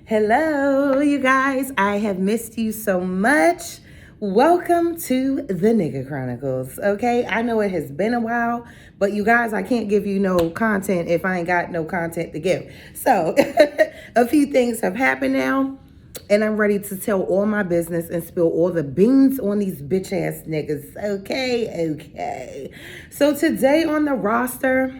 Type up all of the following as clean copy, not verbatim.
Hello, you guys. I have missed you so much. Welcome to the Nigga Chronicles. Okay, I know it has been a while, but you guys, I can't give you no content if I ain't got no content to give. So, a few things have happened now, and I'm ready to tell all my business and spill all the beans on these bitch ass niggas. Okay. So, today on the roster,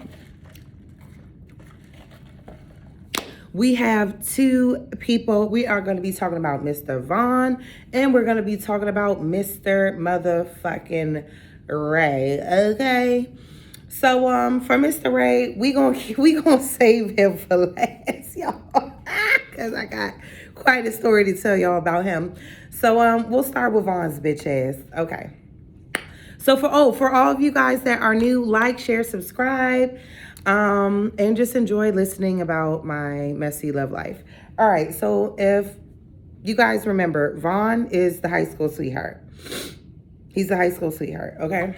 we have two people. We are going to be talking about Mr. Vaughn, and we're going to be talking about Mr. Motherfucking Ray. Okay. So for Mr. Ray, we gonna save him for last, y'all, because I got quite a story to tell y'all about him. So we'll start with Vaughn's bitch ass. Okay. So for all of you guys that are new, like, share, subscribe, and just enjoy listening about my messy love life. All right, so if you guys remember, Vaughn is the high school sweetheart. He's the high school sweetheart, okay?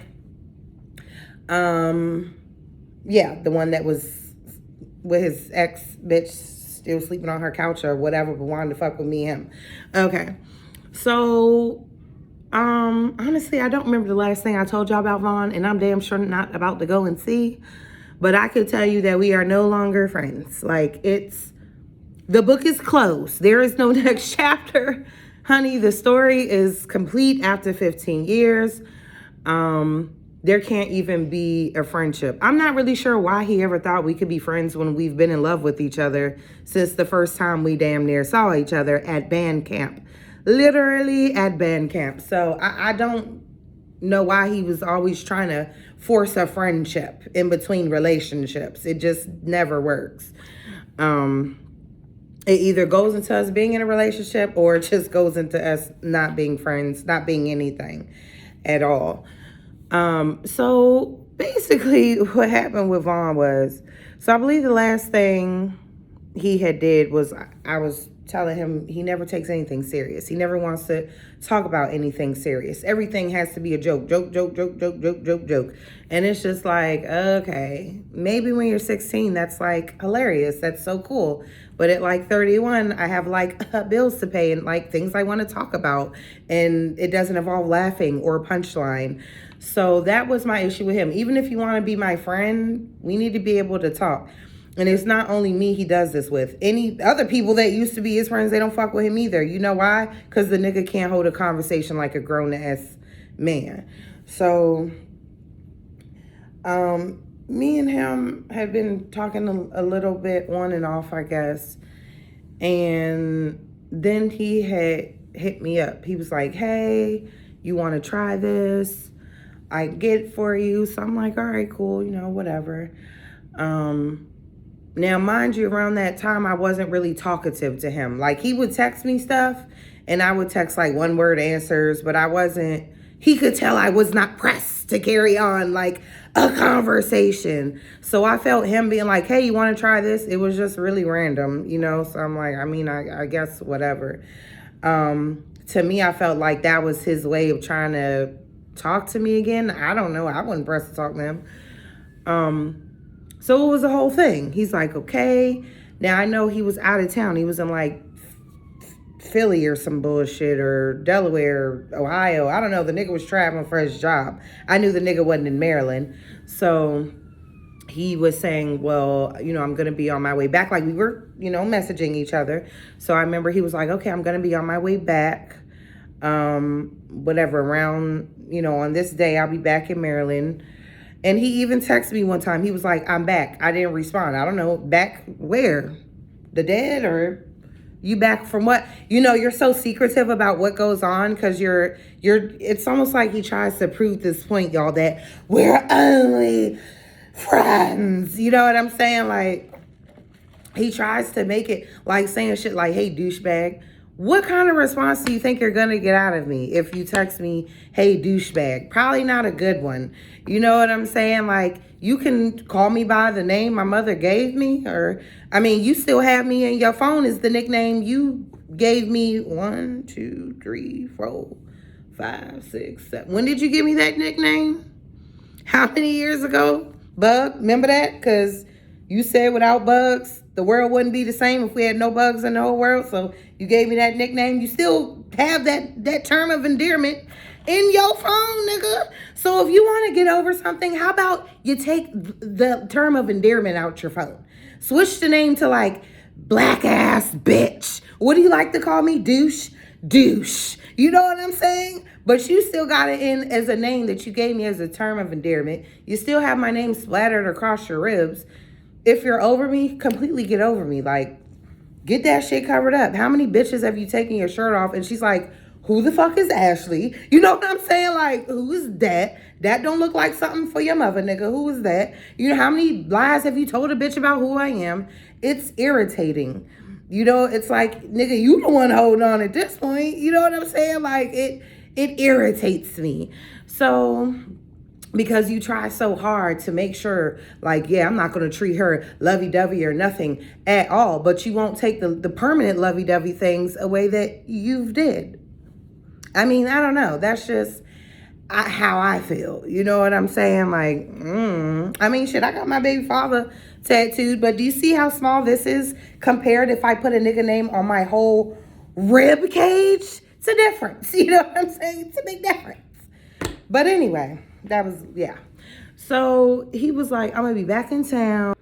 Yeah, the one that was with his ex bitch still sleeping on her couch or whatever, but wanted to fuck with me and him. Okay, so honestly, I don't remember the last thing I told y'all about Vaughn, and I'm damn sure not about to go and see. But I could tell you that we are no longer friends. Like, the book is closed. There is no next chapter. Honey, the story is complete after 15 years. There can't even be a friendship. I'm not really sure why he ever thought we could be friends when we've been in love with each other since the first time we damn near saw each other at band camp. Literally at band camp. So I don't know why he was always trying to force a friendship in between relationships. It just never works. It either goes into us being in a relationship or it just goes into us not being friends, not being anything at all. So basically what happened with Vaughn was, so I believe the last thing he had did was I was telling him he never takes anything serious. He never wants to talk about anything serious. Everything has to be a joke. And it's just like, okay, maybe when you're 16, that's like hilarious. That's so cool. But at like 31, I have like bills to pay and like things I want to talk about. And it doesn't involve laughing or punchline. So that was my issue with him. Even if you want to be my friend, we need to be able to talk. And it's not only me he does this with. Any other people that used to be his friends, they don't fuck with him either. You know why? Because the nigga can't hold a conversation like a grown-ass man. So, me and him had been talking a little bit on and off, I guess. And then he had hit me up. He was like, hey, you want to try this? I get it for you. So I'm like, all right, cool, whatever. Now, mind you, around that time, I wasn't really talkative to him. Like, he would text me stuff, and I would text, like, one-word answers, but I wasn't, he could tell I was not pressed to carry on, like, a conversation. So I felt him being like, hey, you want to try this? It was just really random, So I'm like, I guess whatever. To me, I felt like that was his way of trying to talk to me again. I don't know. I wasn't pressed to talk to him. So it was a whole thing. He's like, okay. Now I know he was out of town. He was in like Philly or some bullshit or Delaware, Ohio. I don't know. The nigga was traveling for his job. I knew the nigga wasn't in Maryland. So he was saying, well, I'm going to be on my way back. Like we were, messaging each other. So I remember he was like, okay, I'm going to be on my way back. Whatever, around, on this day, I'll be back in Maryland. And he even texted me one time. He was like, I'm back. I didn't respond. I don't know. Back where? The dead? Or you back from what? You're so secretive about what goes on because it's almost like he tries to prove this point, y'all, that we're only friends. You know what I'm saying? Like, he tries to make it like saying shit like, hey, douchebag. What kind of response do you think you're going to get out of me if you text me, hey, douchebag? Probably not a good one. You know what I'm saying? Like, you can call me by the name my mother gave me. Or, you still have me in your phone is the nickname you gave me 1, 2, 3, 4, 5, 6, 7. When did you give me that nickname? How many years ago? Bug, remember that? Because You said without bugs, the world wouldn't be the same if we had no bugs in the whole world. So you gave me that nickname. You still have that term of endearment in your phone, nigga. So if you want to get over something, how about you take the term of endearment out your phone? Switch the name to like black ass bitch. What do you like to call me? Douche? Douche. You know what I'm saying? But you still got it in as a name that you gave me as a term of endearment. You still have my name splattered across your ribs. If you're over me, completely get over me. Like, get that shit covered up. How many bitches have you taken your shirt off? And she's like, who the fuck is Ashley? You know what I'm saying? Like, who is that? That don't look like something for your mother, nigga. Who is that? You know, how many lies have you told a bitch about who I am? It's irritating. You know, it's like, nigga, you the one holding on at this point. You know what I'm saying? Like, it irritates me. So, because you try so hard to make sure, like, yeah, I'm not going to treat her lovey-dovey or nothing at all, but you won't take the permanent lovey-dovey things away that you've did. I mean, I don't know. That's just how I feel. You know what I'm saying? Like, I mean, shit, I got my baby father tattooed, but do you see how small this is compared if I put a nigga name on my whole rib cage? It's a difference. You know what I'm saying? It's a big difference. But anyway, that was, yeah. So he was like, I'm going to be back in town.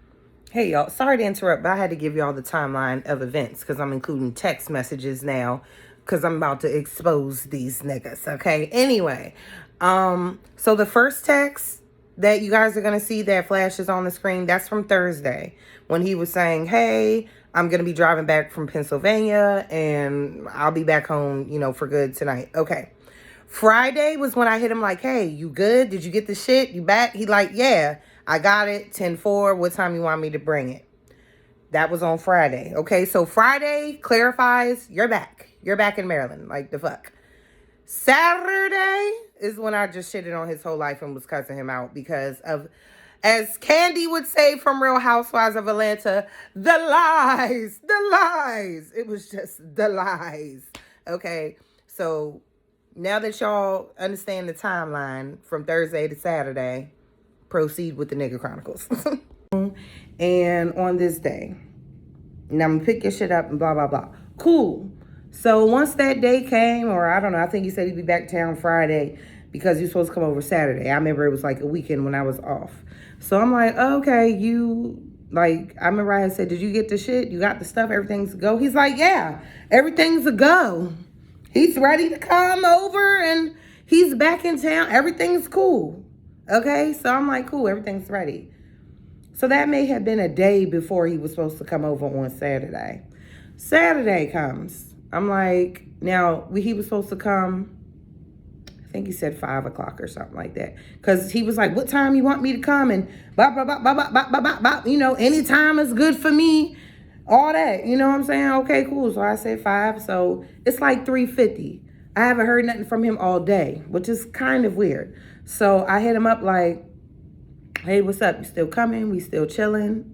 Hey, y'all. Sorry to interrupt, but I had to give y'all the timeline of events because I'm including text messages now because I'm about to expose these niggas, okay? Anyway, so the first text that you guys are going to see that flashes on the screen, that's from Thursday when he was saying, hey, I'm going to be driving back from Pennsylvania and I'll be back home, you know, for good tonight. Okay. Friday was when I hit him like, hey, you good? Did you get the shit? You back? He like, yeah, I got it. 10-4. What time you want me to bring it? That was on Friday. Okay, so Friday clarifies you're back. You're back in Maryland. Like, the fuck. Saturday is when I just shitted on his whole life and was cussing him out because of, as Candy would say from Real Housewives of Atlanta, the lies. The lies. It was just the lies. Okay, so now that y'all understand the timeline from Thursday to Saturday, proceed with the nigga Chronicles. And on this day, and I'm gonna pick your shit up and blah, blah, blah. Cool. So once that day came, or I don't know, I think he said he'd be back town Friday because he was supposed to come over Saturday. I remember it was like a weekend when I was off. So I'm like, oh, okay, I remember I had said, did you get the shit? You got the stuff? Everything's a go? He's like, yeah, everything's a go. He's ready to come over and he's back in town. Everything's cool. Okay, so I'm like, cool, everything's ready. So that may have been a day before he was supposed to come over on Saturday. Saturday comes. I'm like, now, he was supposed to come, I think he said 5 o'clock or something like that. Because he was like, what time you want me to come? And blah, blah, blah, blah, blah, blah, blah, blah, blah. You know, any time is good for me. All that. You know what I'm saying? Okay, cool. So I said 5. So it's like 3:50. I haven't heard nothing from him all day, which is kind of weird. So I hit him up like, hey, what's up? You still coming? We still chilling?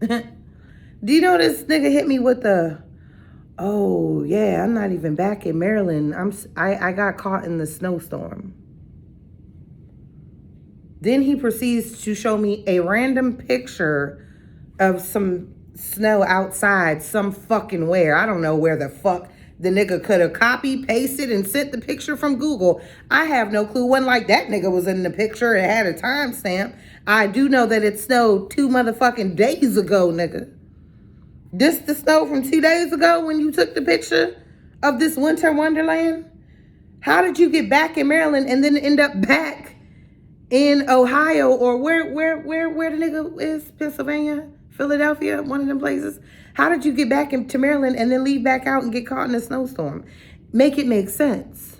Do you know this nigga hit me with the, oh, yeah, I'm not even back in Maryland. I got caught in the snowstorm. Then he proceeds to show me a random picture of some snow outside some fucking where. I don't know where the fuck the nigga could have copied, pasted, and sent the picture from Google. I have no clue. Wasn't like that nigga was in the picture. It had a timestamp. I do know that it snowed 2 motherfucking days ago, nigga. This the snow from 2 days ago when you took the picture of this winter wonderland? How did you get back in Maryland and then end up back in Ohio or where the nigga is? Pennsylvania? Philadelphia? One of them places? How did you get back into Maryland and then leave back out and get caught in a snowstorm? Make it make sense.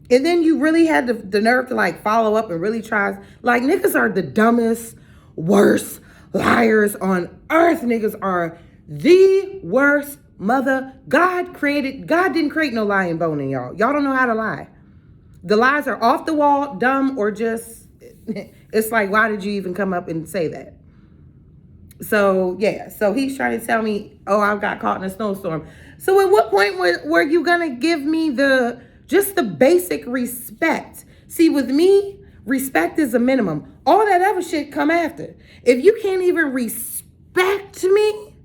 And then you really had the nerve to like follow up and really try. Like, niggas are the dumbest, worst liars on earth. Niggas are the worst mother. God didn't create no lying bone in y'all. Y'all don't know how to lie. The lies are off the wall, dumb, or just, it's like, why did you even come up and say that? So, yeah. So he's trying to tell me, oh, I got caught in a snowstorm. So at what point were you going to give me just the basic respect? See, with me, Respect is a minimum. All that other shit come after. If you can't even respect me,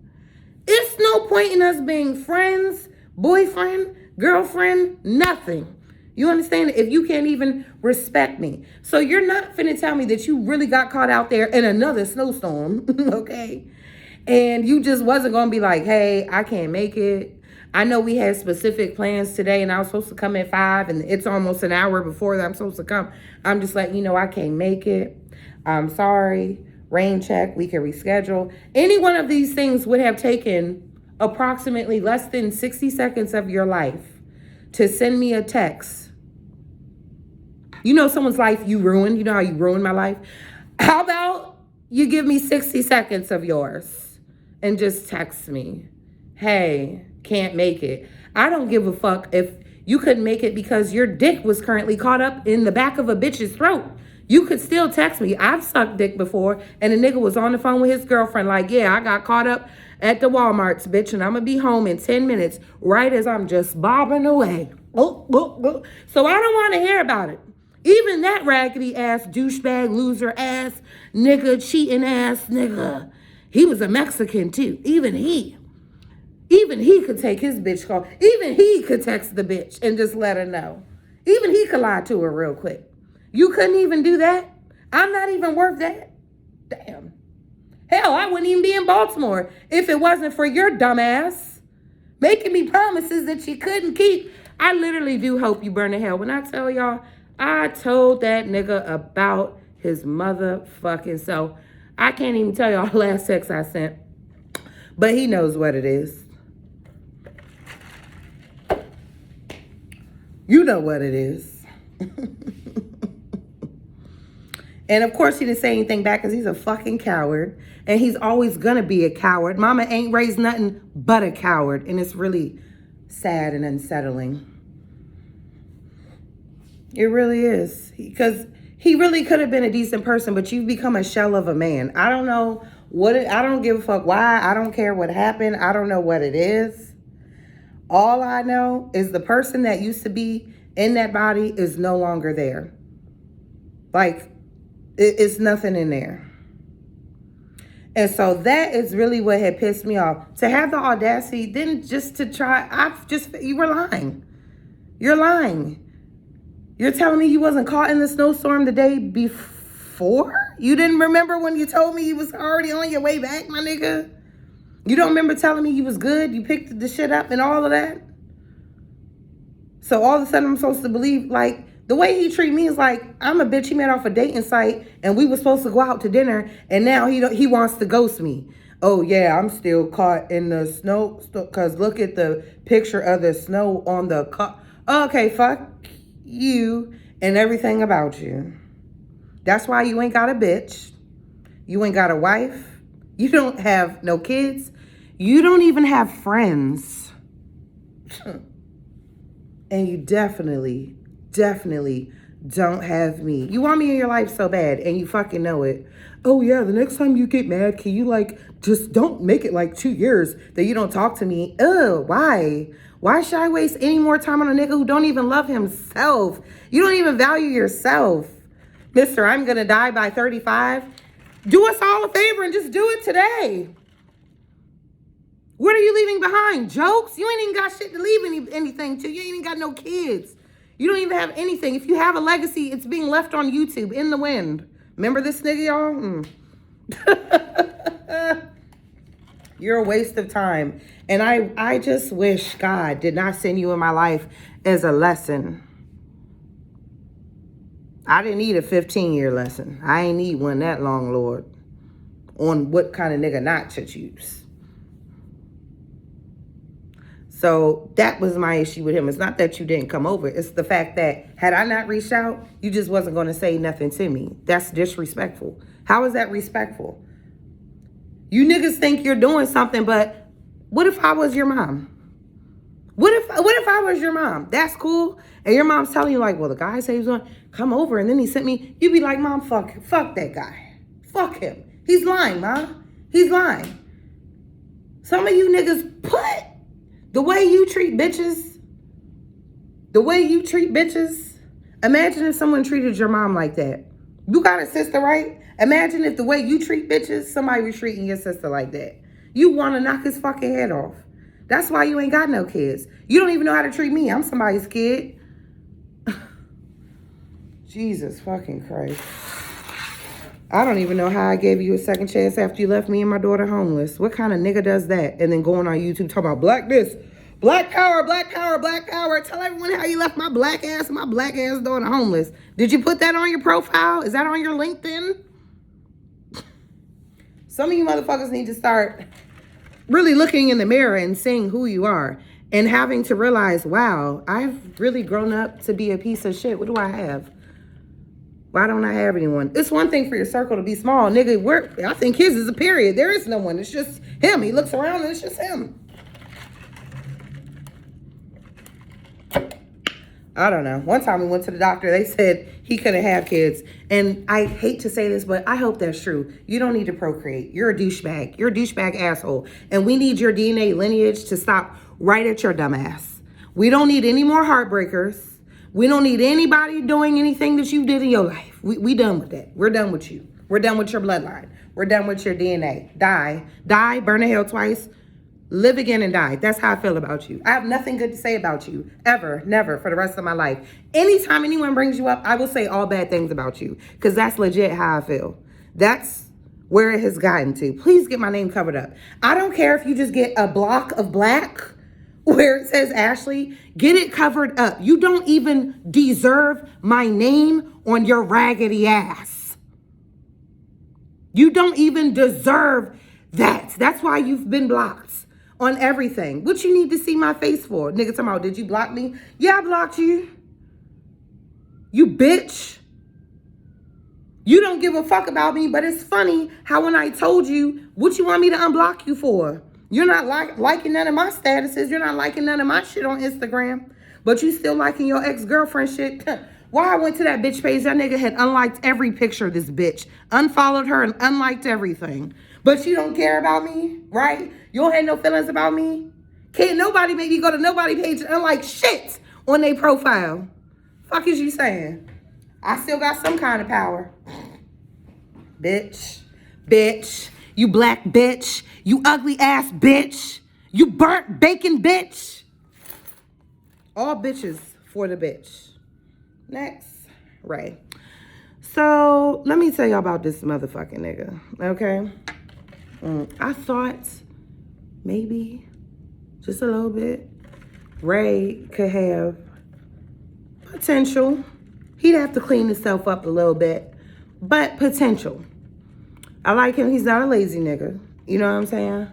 it's no point in us being friends, boyfriend, girlfriend, nothing. You understand? If you can't even respect me. So you're not finna tell me that you really got caught out there in another snowstorm, okay? And you just wasn't gonna be like, hey, I can't make it. I know we had specific plans today and I was supposed to come at 5 and it's almost an hour before that I'm supposed to come. I'm just letting you know I can't make it. I'm sorry. Rain check. We can reschedule. Any one of these things would have taken approximately less than 60 seconds of your life to send me a text. You know someone's life you ruined. You know how you ruined my life? How about you give me 60 seconds of yours and just text me, hey, can't make it. I don't give a fuck if you couldn't make it because your dick was currently caught up in the back of a bitch's throat. You could still text me. I've sucked dick before and a nigga was on the phone with his girlfriend like, yeah, I got caught up at the Walmarts, bitch, and I'm gonna be home in 10 minutes right as I'm just bobbing away. So I don't want to hear about it. Even that raggedy ass, douchebag, loser ass, nigga, cheating ass nigga. He was a Mexican too. Even he could take his bitch call. Even he could text the bitch and just let her know. Even he could lie to her real quick. You couldn't even do that? I'm not even worth that? Damn. Hell, I wouldn't even be in Baltimore if it wasn't for your dumb ass making me promises that you couldn't keep. I literally do hope you burn to hell. When I tell y'all, I told that nigga about his motherfucking self. I can't even tell y'all the last text I sent. But he knows what it is. You know what it is. And of course he didn't say anything back because he's a fucking coward. And he's always gonna be a coward. Mama ain't raised nothing but a coward. And it's really sad and unsettling. It really is. Because he really could have been a decent person, but you've become a shell of a man. I don't know I don't give a fuck why. I don't care what happened. I don't know what it is. All I know is the person that used to be in that body is no longer there. Like, it's nothing in there. And so that is really what had pissed me off. To have the audacity, then just to try, you were lying. You're lying. You're telling me you wasn't caught in the snowstorm the day before? You didn't remember when you told me you was already on your way back, my nigga? You don't remember telling me you was good? You picked the shit up and all of that? So all of a sudden I'm supposed to believe, like, the way he treat me is like, I'm a bitch he met off a dating site and we were supposed to go out to dinner and now he wants to ghost me. Oh yeah, I'm still caught in the snow because look at the picture of the snow on the car. Okay, fuck you and everything about you. That's why you ain't got a bitch. You ain't got a wife. You don't have no kids. You don't even have friends. And you definitely don't have me. You want me in your life so bad and you fucking know it. Oh yeah, the next time you get mad, can you just don't make it 2 years that you don't talk to me? Why? Why should I waste any more time on a nigga who don't even love himself? You don't even value yourself. Mister, I'm gonna die by 35. Do us all a favor and just do it today. What are you leaving behind? Jokes? You ain't even got shit to leave anything to. You ain't even got no kids. You don't even have anything. If you have a legacy, it's being left on YouTube in the wind. Remember this nigga, y'all? You're a waste of time. And I just wish God did not send you in my life as a lesson. I didn't need a 15-year lesson. I ain't need one that long, Lord, on what kind of nigga not to choose. So that was my issue with him. It's not that you didn't come over. It's the fact that had I not reached out, you just wasn't going to say nothing to me. That's disrespectful. How is that respectful? You niggas think you're doing something, but what if I was your mom? What if I was your mom? That's cool. And your mom's telling you well, the guy said he was going to come over and then he sent me. You'd be like, Mom, fuck that guy. Fuck him. He's lying, Mom. He's lying. Some of you niggas put the way you treat bitches, imagine if someone treated your mom like that. You got a sister, right? Imagine if the way you treat bitches, somebody was treating your sister like that. You want to knock his fucking head off. That's why you ain't got no kids. You don't even know how to treat me. I'm somebody's kid. Jesus fucking Christ. I don't even know how I gave you a second chance after you left me and my daughter homeless. What kind of nigga does that? And then going on YouTube talking about black this, black power, black power, black power. Tell everyone how you left my black ass and my black ass daughter homeless. Did you put that on your profile? Is that on your LinkedIn? Some of you motherfuckers need to start really looking in the mirror and seeing who you are and having to realize, wow, I've really grown up to be a piece of shit. What do I have? Why don't I have anyone? It's one thing for your circle to be small. Nigga, I think his is a period. There is no one. It's just him. He looks around and it's just him. I don't know. One time we went to the doctor. They said he couldn't have kids. And I hate to say this, but I hope that's true. You don't need to procreate. You're a douchebag. You're a douchebag asshole. And we need your DNA lineage to stop right at your dumb ass. We don't need any more heartbreakers. We don't need anybody doing anything that you did in your life. We done with that. We're done with you. We're done with your bloodline. We're done with your DNA. Die, burn in hell twice, live again and die. That's how I feel about you. I have nothing good to say about you, ever, never, for the rest of my life. Anytime anyone brings you up, I will say all bad things about you, because that's legit how I feel. That's where it has gotten to. Please get my name covered up. I don't care if you just get a block of black where it says Ashley, get it covered up. You don't even deserve my name on your raggedy ass. You don't even deserve that. That's why you've been blocked on everything. What you need to see my face for? Nigga talking about, did you block me? Yeah, I blocked you. You bitch. You don't give a fuck about me, but it's funny how when I told you, what you want me to unblock you for? You're not liking none of my statuses. You're not liking none of my shit on Instagram. But you still liking your ex-girlfriend shit. Why I went to that bitch page, that nigga had unliked every picture of this bitch. Unfollowed her and unliked everything. But you don't care about me, right? You don't have no feelings about me. Can't nobody make you go to nobody page and unlike shit on their profile. Fuck is you saying? I still got some kind of power. Bitch. Bitch. You black bitch. You ugly ass bitch. You burnt bacon bitch. All bitches for the bitch. Next. Ray. So, let me tell y'all about this motherfucking nigga. Okay? I thought maybe just a little bit Ray could have potential. He'd have to clean himself up a little bit, but potential. I like him. He's not a lazy nigga. You know what I'm saying?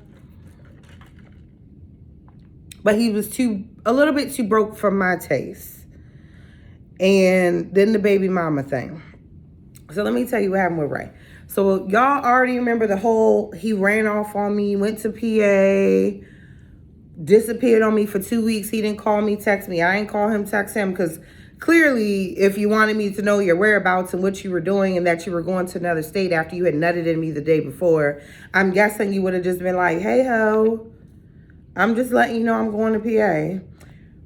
But he was a little bit too broke for my taste. And then the baby mama thing. So let me tell you what happened with Ray. So y'all already remember the whole, he ran off on me, went to PA, disappeared on me for 2 weeks. He didn't call me, text me. I ain't call him, text him, because clearly, if you wanted me to know your whereabouts and what you were doing and that you were going to another state after you had nutted in me the day before, I'm guessing you would have just been like, hey, ho, I'm just letting you know I'm going to PA.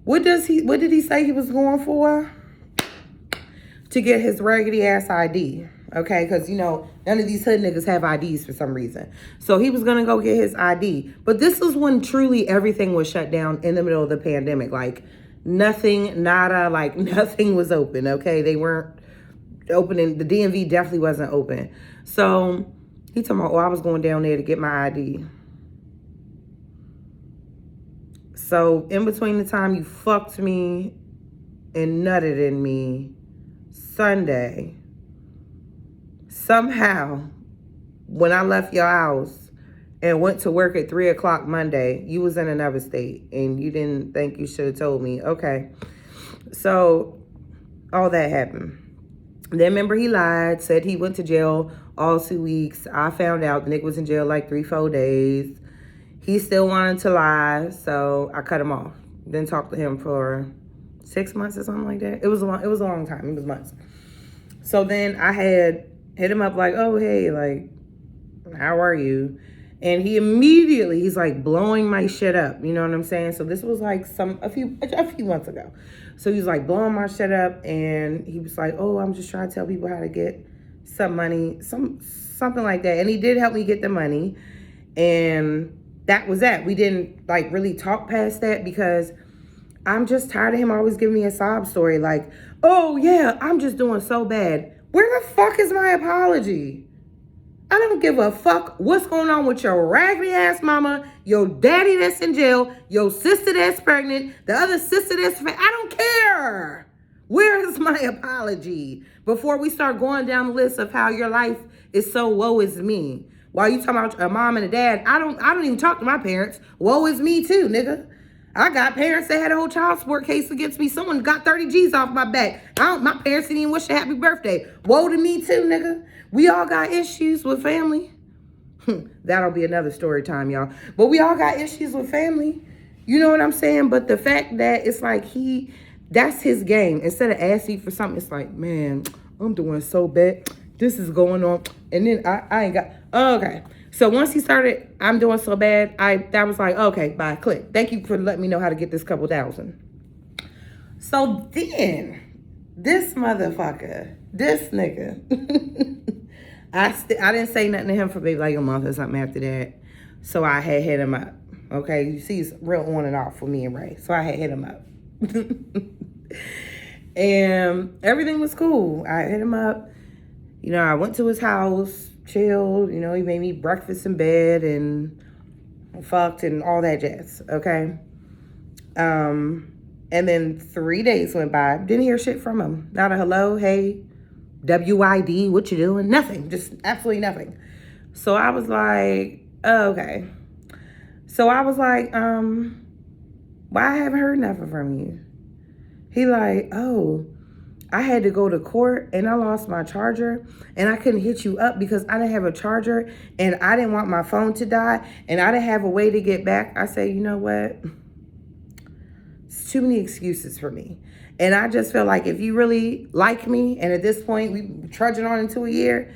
What did he say he was going for? To get his raggedy ass ID. Okay, because, you know, none of these hood niggas have IDs for some reason. So he was going to go get his ID. But this was when truly everything was shut down in the middle of the pandemic. Like, nothing, nada, like nothing was open, okay? They weren't opening. The DMV definitely wasn't open. So he told me, oh, I was going down there to get my ID. So in between the time you fucked me and nutted in me Sunday, somehow, when I left your house and went to work at 3 o'clock Monday, you was in another state and you didn't think you should have told me. Okay. So all that happened. Then remember he lied, said he went to jail all 2 weeks. I found out the nigga was in jail like 3-4 days. He still wanted to lie, so I cut him off. Didn't talk to him for 6 months or something like that. It was a long time. It was months. So then I had hit him up like, oh, hey, like, how are you? And he's like blowing my shit up. You know what I'm saying? So this was like a few months ago. So he was like blowing my shit up, and he was like, oh, I'm just trying to tell people how to get some money, something like that. And he did help me get the money. And that was that. We didn't like really talk past that because I'm just tired of him always giving me a sob story like, oh yeah, I'm just doing so bad. Where the fuck is my apology? I don't give a fuck what's going on with your raggedy ass mama, your daddy that's in jail, your sister that's pregnant, the other sister that's I don't care. Where is my apology? Before we start going down the list of how your life is so woe is me. While you talking about a mom and a dad, I don't even talk to my parents. Woe is me too, nigga. I got parents that had a whole child support case against me. Someone got 30 G's off my back. My parents didn't even wish a happy birthday. Woe to me too, nigga. We all got issues with family. That'll be another story time, y'all. But we all got issues with family. You know what I'm saying? But the fact that it's like that's his game. Instead of asking for something, it's like, man, I'm doing so bad. This is going on. And then I ain't got, okay. So once he started, I'm doing so bad, that was like, okay, bye, click. Thank you for letting me know how to get this couple thousand. So then, this motherfucker, this nigga, I didn't say nothing to him for maybe like a month or something after that. So I had hit him up. Okay, you see, it's real on and off for me and Ray. So I had hit him up. And everything was cool. I hit him up. You know, I went to his house, chilled. You know, he made me breakfast in bed and fucked and all that jazz. Okay. And then 3 days went by. Didn't hear shit from him. Not a hello, hey, WID, what you doing? Nothing. Just absolutely nothing. So I was like, oh, okay. So I was like, why I haven't heard nothing from you? He like, oh, I had to go to court and I lost my charger and I couldn't hit you up because I didn't have a charger and I didn't want my phone to die and I didn't have a way to get back. I say, you know what? It's too many excuses for me. And I just feel like if you really like me, and at this point we trudging on into a year,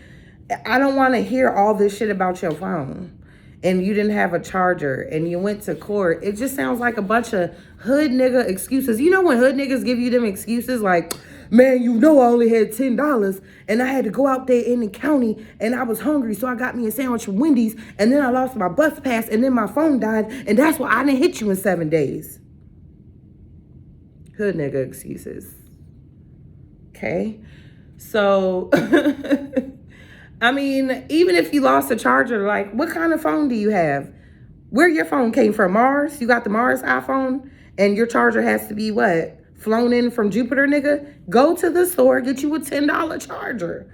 I don't want to hear all this shit about your phone. And you didn't have a charger and you went to court. It just sounds like a bunch of hood nigga excuses. You know when hood niggas give you them excuses like, man, you know I only had $10 and I had to go out there in the county and I was hungry, so I got me a sandwich from Wendy's and then I lost my bus pass and then my phone died and that's why I didn't hit you in 7 days. Hood nigga excuses. Okay? So, I mean, even if you lost a charger, like, what kind of phone do you have? Where your phone came from? Mars? You got the Mars iPhone? And your charger has to be what? Flown in from Jupiter, nigga? Go to the store, get you a $10 charger.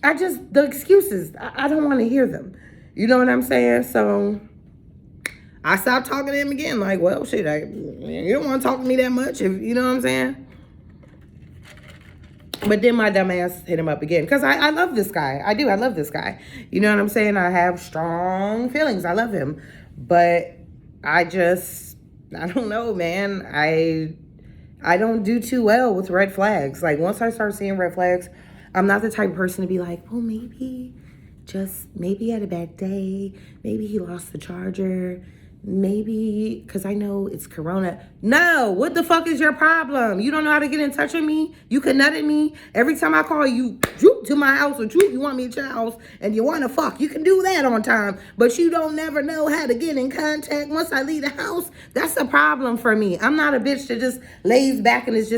The excuses, I don't want to hear them. You know what I'm saying? So I stopped talking to him again. Like, well, shit, you don't want to talk to me that much, you know what I'm saying? But then my dumb ass hit him up again. Because I love this guy. I do. I love this guy. You know what I'm saying? I have strong feelings. I love him. But I don't know, man. I don't do too well with red flags. Like, once I start seeing red flags, I'm not the type of person to be like, well, maybe he had a bad day. Maybe he lost the charger. Maybe, because I know it's Corona. No, what the fuck is your problem? You don't know how to get in touch with me? You can nut at me? Every time I call you, droop to my house or droop, you want me at your house and you want to fuck. You can do that on time, but you don't never know how to get in contact once I leave the house. That's a problem for me. I'm not a bitch that just lays back and is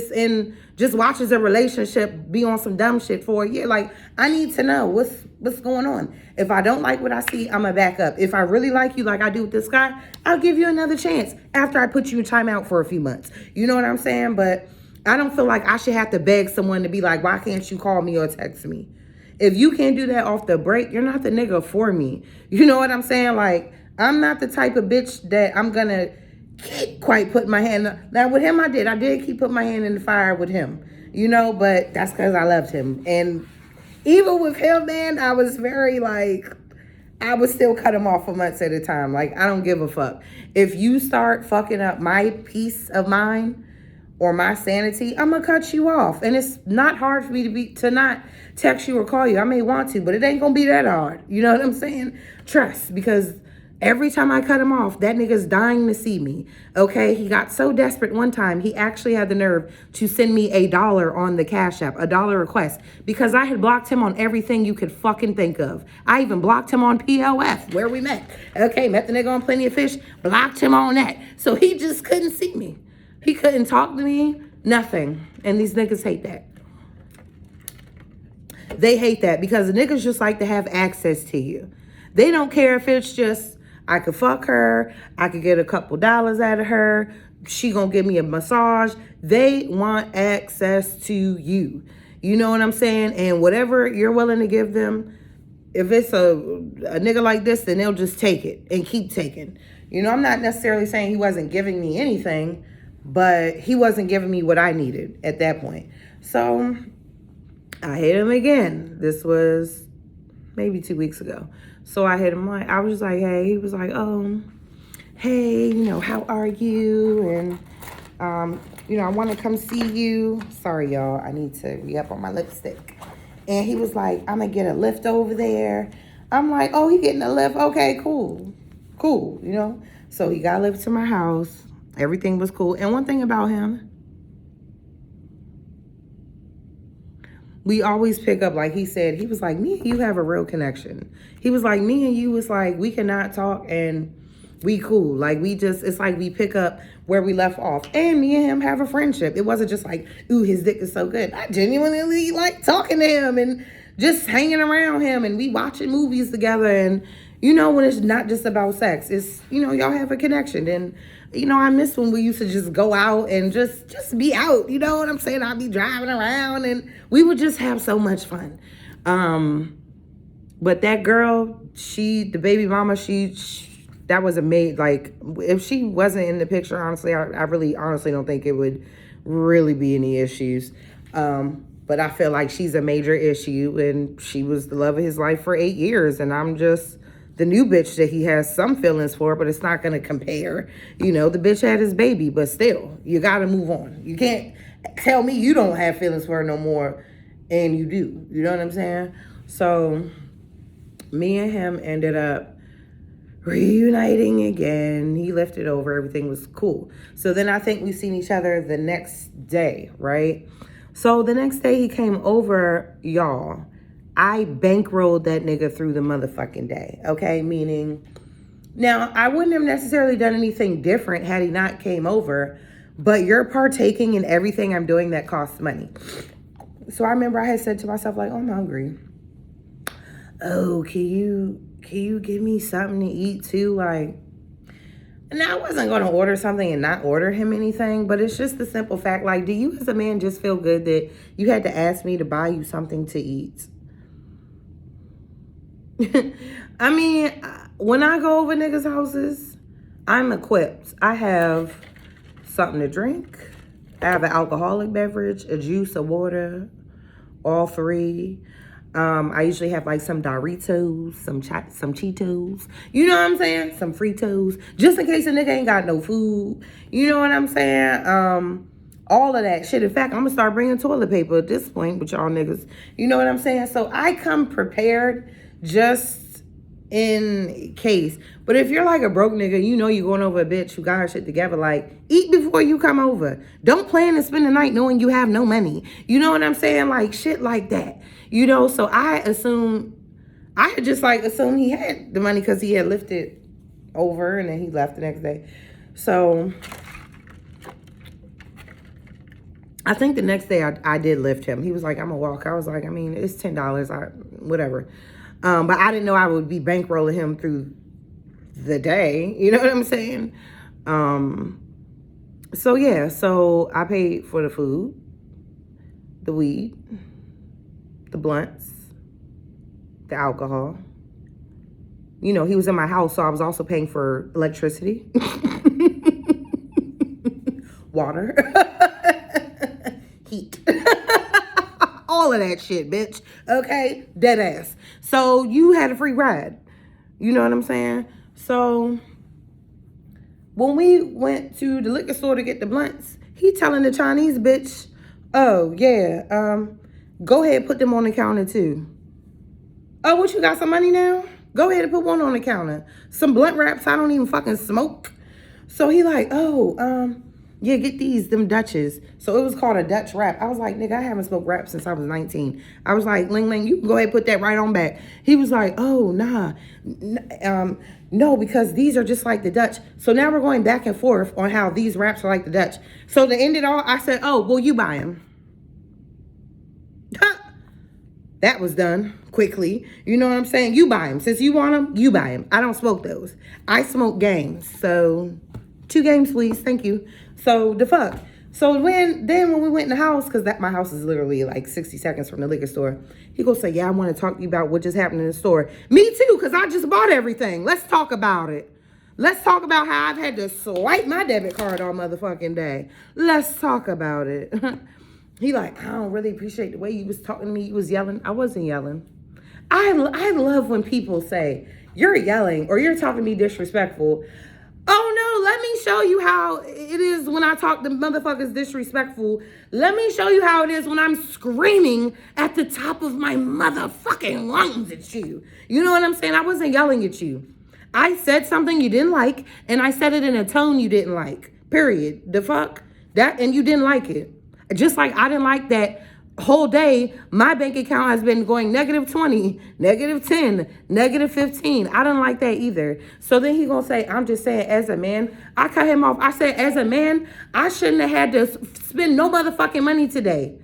just watches a relationship be on some dumb shit for a year. Like, I need to know what's going on. If I don't like what I see, I'm going to back up. If I really like you like I do with this guy, I'll give you another chance after I put you in timeout for a few months. You know what I'm saying? But I don't feel like I should have to beg someone to be like, why can't you call me or text me? If you can't do that off the break, you're not the nigga for me. You know what I'm saying? Like, I'm not the type of bitch that I'm going to keep quite putting my hand. Now, with him, I did keep putting my hand in the fire with him. You know, but that's because I loved him. And even with him, man, I was very like, I would still cut him off for months at a time. Like, I don't give a fuck. If you start fucking up my peace of mind or my sanity, I'm going to cut you off. And it's not hard for me to not text you or call you. I may want to, but it ain't going to be that hard. You know what I'm saying? Trust, because Every time I cut him off, that nigga's dying to see me. Okay, he got so desperate one time, he actually had the nerve to send me $1 on the Cash App, $1 request, because I had blocked him on everything you could fucking think of. I even blocked him on POF, where we met. Okay, met the nigga on Plenty of Fish, blocked him on that. So he just couldn't see me. He couldn't talk to me, nothing. And these niggas hate that. They hate that because the niggas just like to have access to you. They don't care if it's just, I could fuck her, I could get a couple dollars out of her, she gonna give me a massage. They want access to you. You know what I'm saying? And whatever you're willing to give them, if it's a nigga like this, then they'll just take it and keep taking. You know, I'm not necessarily saying he wasn't giving me anything, but he wasn't giving me what I needed at that point. So I hit him again. This was maybe 2 weeks ago. So I hit him, like, I was just like, hey. He was like, hey, you know, how are you? And, you know, I want to come see you. Sorry, y'all. I need to re-up on my lipstick. And he was like, I'm going to get a lift over there. I'm like, oh, he getting a lift? Okay, cool. Cool, you know? So he got a lift to my house. Everything was cool. And one thing about him, we always pick up, like he said, he was like, me and you have a real connection. He was like, me and you was like, we cannot talk and we cool. Like we just, it's like we pick up where we left off. And me and him have a friendship. It wasn't just like, ooh, his dick is so good. I genuinely like talking to him and just hanging around him and we watching movies together. And, you know, when it's not just about sex, it's, you know, y'all have a connection. And, you know, I miss when we used to just go out and just be out. You know what I'm saying? I'd be driving around and we would just have so much fun. But that girl, the baby mama, that was amazing. Like, if she wasn't in the picture, honestly, I really honestly don't think it would really be any issues. But I feel like she's a major issue and she was the love of his life for 8 years. And I'm just the new bitch that he has some feelings for, but it's not going to compare. You know, the bitch had his baby, but still, you got to move on. You can't tell me you don't have feelings for her no more, and you do. You know what I'm saying? So me and him ended up reuniting again. He lifted over. Everything was cool. So then I think we seen each other the next day, right? So the next day he came over, y'all. I bankrolled that nigga through the motherfucking day, okay? Meaning, now, I wouldn't have necessarily done anything different had he not came over, but you're partaking in everything I'm doing that costs money. So I remember I had said to myself, like, oh, I'm hungry. Oh, can you give me something to eat too? Like, and I wasn't going to order something and not order him anything, but it's just the simple fact, like, do you as a man just feel good that you had to ask me to buy you something to eat? I mean, when I go over niggas' houses, I'm equipped. I have something to drink. I have an alcoholic beverage, a juice, a water, all three. I usually have like some Doritos, some Cheetos. You know what I'm saying? Some Fritos. Just in case a nigga ain't got no food. You know what I'm saying? All of that shit. In fact, I'm going to start bringing toilet paper at this point with y'all niggas. You know what I'm saying? So I come prepared just in case. But if you're like a broke nigga, you know you're going over a bitch who got her shit together, like, eat before you come over. Don't plan to spend the night knowing you have no money. You know what I'm saying? Like, shit like that. You know, so I had just like assumed he had the money because he had lifted over and then he left the next day. So I think the next day I did lift him. He was like, I'm gonna walk. I was like, I mean, it's $10, whatever. But I didn't know I would be bankrolling him through the day. You know what I'm saying? So yeah, so I paid for the food, the weed, the blunts, the alcohol. You know, he was in my house, so I was also paying for electricity, water, heat. All of that shit, bitch. Okay? Dead ass. So you had a free ride. You know what I'm saying? So when we went to the liquor store to get the blunts, he telling the Chinese bitch, oh, yeah, go ahead, put them on the counter too. Oh, what, you got some money now? Go ahead and put one on the counter. Some blunt wraps I don't even fucking smoke. So he like, oh, yeah, get these, them Dutches. So it was called a Dutch wrap. I was like, nigga, I haven't smoked wrap since I was 19. I was like, Ling Ling, you can go ahead and put that right on back. He was like, oh, nah. No, because these are just like the Dutch. So now we're going back and forth on how these wraps are like the Dutch. So to end it all, I said, oh, well, you buy them. That was done quickly. You know what I'm saying? You buy them. Since you want them, you buy them. I don't smoke those. I smoke games. So 2 games, please. Thank you. So the fuck. So when we went in the house, because my house is literally like 60 seconds from the liquor store, he goes say, yeah, I want to talk to you about what just happened in the store. Me too, because I just bought everything. Let's talk about it. Let's talk about how I've had to swipe my debit card all motherfucking day. Let's talk about it. He like, I don't really appreciate the way you was talking to me. You was yelling. I wasn't yelling. I love when people say, you're yelling or you're talking to me disrespectful. Oh, no, let me show you how it is when I talk to motherfuckers disrespectful. Let me show you how it is when I'm screaming at the top of my motherfucking lungs at you. You know what I'm saying? I wasn't yelling at you. I said something you didn't like, and I said it in a tone you didn't like. Period. The fuck? That, and you didn't like it. Just like I didn't like that whole day, my bank account has been going -20, -10, -15. I didn't like that either. So then he gonna say, I'm just saying, as a man, I cut him off. I said, as a man, I shouldn't have had to spend no motherfucking money today.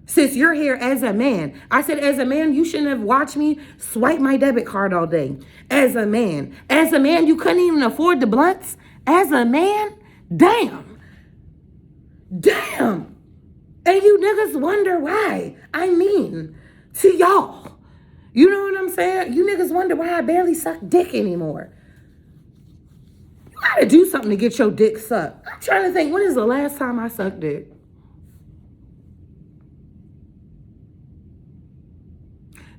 Since you're here as a man. I said, as a man, you shouldn't have watched me swipe my debit card all day. As a man. As a man, you couldn't even afford the blunts. As a man, damn. Damn. And you niggas wonder why. I mean, to y'all. You know what I'm saying? You niggas wonder why I barely suck dick anymore. You gotta do something to get your dick sucked. I'm trying to think, when is the last time I sucked dick?